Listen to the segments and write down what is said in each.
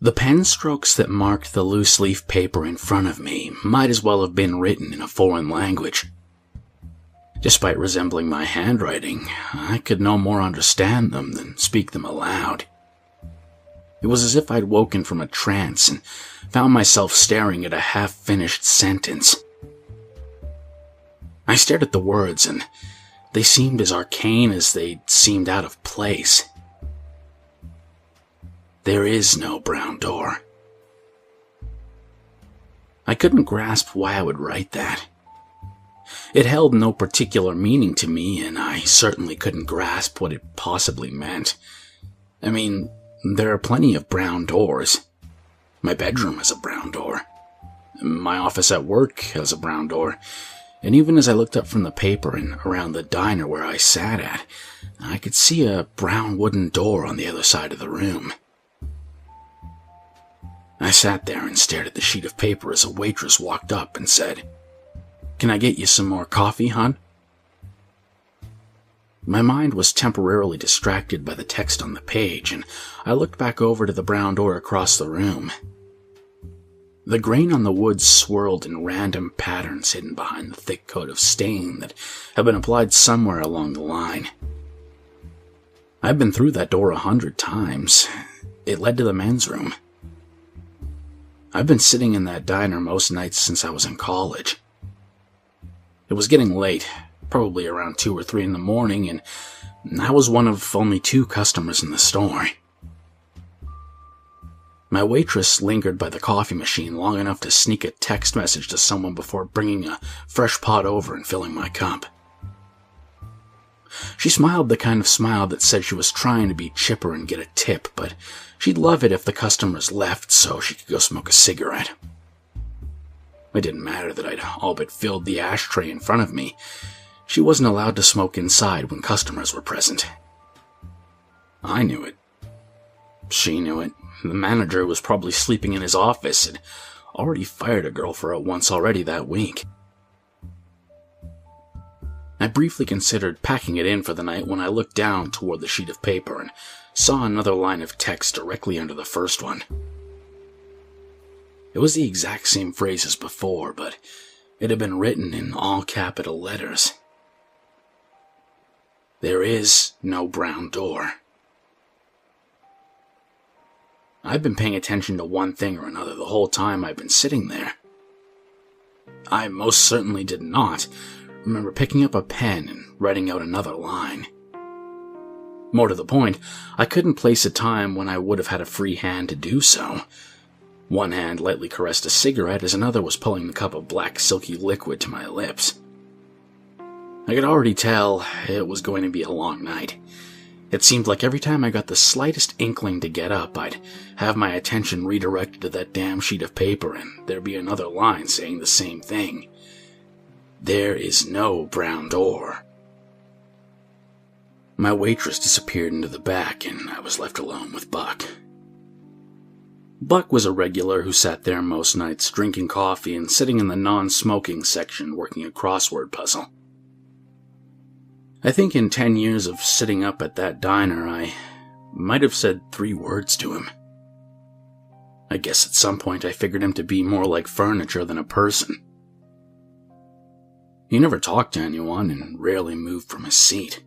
The pen strokes that marked the loose-leaf paper in front of me might as well have been written in a foreign language. Despite resembling my handwriting, I could no more understand them than speak them aloud. It was as if I'd woken from a trance and found myself staring at a half-finished sentence. I stared at the words, and they seemed as arcane as they seemed out of place. There is no brown door. I couldn't grasp why I would write that. It held no particular meaning to me, and I certainly couldn't grasp what it possibly meant. I mean, there are plenty of brown doors. My bedroom has a brown door. My office at work has a brown door. And even as I looked up from the paper and around the diner where I sat at, I could see a brown wooden door on the other side of the room. I sat there and stared at the sheet of paper as a waitress walked up and said, "Can I get you some more coffee, hon?" My mind was temporarily distracted by the text on the page, and I looked back over to the brown door across the room. The grain on the wood swirled in random patterns hidden behind the thick coat of stain that had been applied somewhere along the line. I've been through that door 100 times. It led to the men's room. I've been sitting in that diner most nights since I was in college. It was getting late, probably around 2 or 3 in the morning, and I was one of only 2 customers in the store. My waitress lingered by the coffee machine long enough to sneak a text message to someone before bringing a fresh pot over and filling my cup. She smiled the kind of smile that said she was trying to be chipper and get a tip, but she'd love it if the customers left so she could go smoke a cigarette. It didn't matter that I'd all but filled the ashtray in front of me. She wasn't allowed to smoke inside when customers were present. I knew it. She knew it. The manager was probably sleeping in his office and already fired a girl for it once already that week. I briefly considered packing it in for the night when I looked down toward the sheet of paper and saw another line of text directly under the first one. It was the exact same phrase as before, but it had been written in all capital letters. There is no brown door. I've been paying attention to one thing or another the whole time I've been sitting there. I most certainly did not remember picking up a pen and writing out another line. More to the point, I couldn't place a time when I would have had a free hand to do so. One hand lightly caressed a cigarette as another was pulling the cup of black silky liquid to my lips. I could already tell it was going to be a long night. It seemed like every time I got the slightest inkling to get up, I'd have my attention redirected to that damn sheet of paper and there'd be another line saying the same thing. There is no brown door. My waitress disappeared into the back and I was left alone with Buck. Buck was a regular who sat there most nights drinking coffee and sitting in the non-smoking section working a crossword puzzle. I think in 10 years of sitting up at that diner, I might have said 3 words to him. I guess at some point I figured him to be more like furniture than a person. He never talked to anyone and rarely moved from his seat.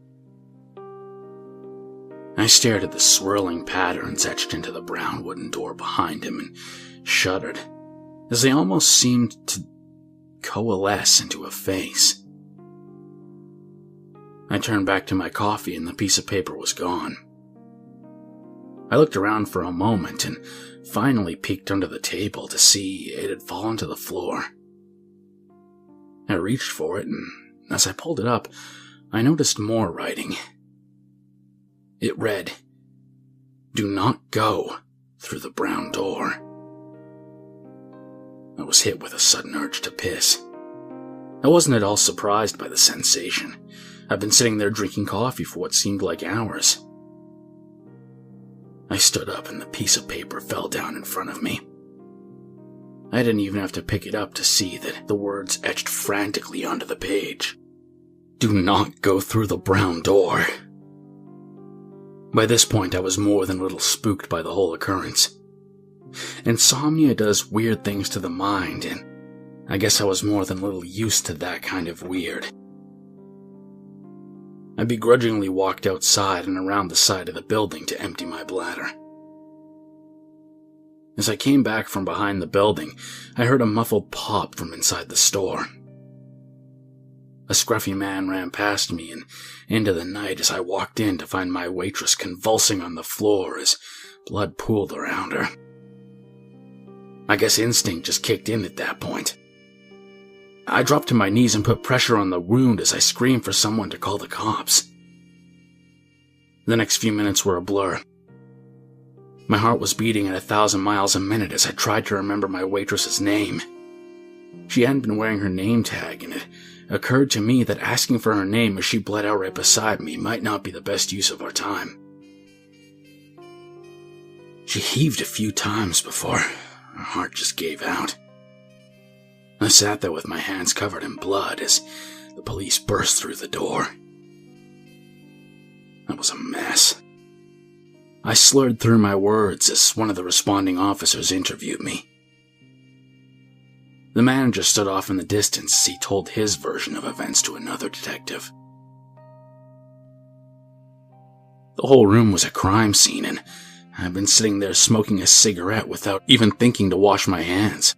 I stared at the swirling patterns etched into the brown wooden door behind him and shuddered, as they almost seemed to coalesce into a face. I turned back to my coffee and the piece of paper was gone. I looked around for a moment and finally peeked under the table to see it had fallen to the floor. I reached for it, and as I pulled it up, I noticed more writing. It read, "Do not go through the brown door." I was hit with a sudden urge to piss. I wasn't at all surprised by the sensation. I'd been sitting there drinking coffee for what seemed like hours. I stood up and the piece of paper fell down in front of me. I didn't even have to pick it up to see that the words etched frantically onto the page. Do not go through the brown door. By this point, I was more than a little spooked by the whole occurrence. Insomnia does weird things to the mind, and I guess I was more than a little used to that kind of weird. I begrudgingly walked outside and around the side of the building to empty my bladder. As I came back from behind the building, I heard a muffled pop from inside the store. A scruffy man ran past me and into the night as I walked in to find my waitress convulsing on the floor as blood pooled around her. I guess instinct just kicked in at that point. I dropped to my knees and put pressure on the wound as I screamed for someone to call the cops. The next few minutes were a blur. My heart was beating at 1,000 miles a minute as I tried to remember my waitress's name. She hadn't been wearing her name tag, and it occurred to me that asking for her name as she bled out right beside me might not be the best use of our time. She heaved a few times before her heart just gave out. I sat there with my hands covered in blood as the police burst through the door. That was a mess. I slurred through my words as one of the responding officers interviewed me. The manager stood off in the distance as he told his version of events to another detective. The whole room was a crime scene, and I'd been sitting there smoking a cigarette without even thinking to wash my hands.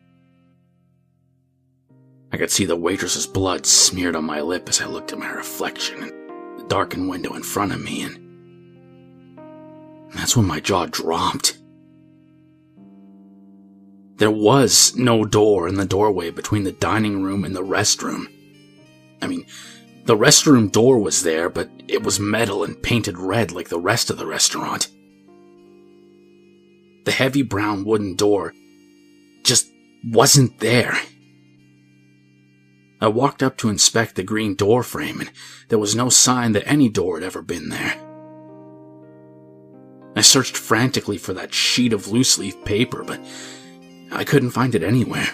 I could see the waitress's blood smeared on my lip as I looked at my reflection in the darkened window in front of me, and that's when my jaw dropped. There was no door in the doorway between the dining room and the restroom. I mean, the restroom door was there, but it was metal and painted red like the rest of the restaurant. The heavy brown wooden door just wasn't there. I walked up to inspect the green door frame, and there was no sign that any door had ever been there. I searched frantically for that sheet of loose-leaf paper, but I couldn't find it anywhere.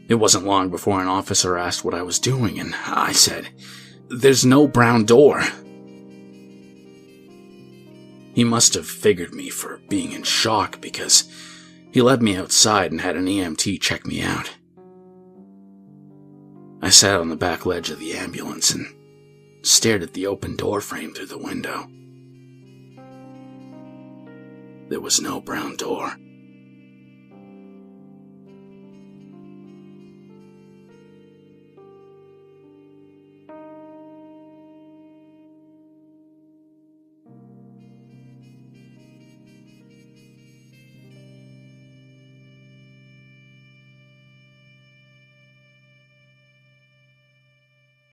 It wasn't long before an officer asked what I was doing, and I said, "There's no brown door." He must have figured me for being in shock because he led me outside and had an EMT check me out. I sat on the back ledge of the ambulance and stared at the open door frame through the window. There was no brown door.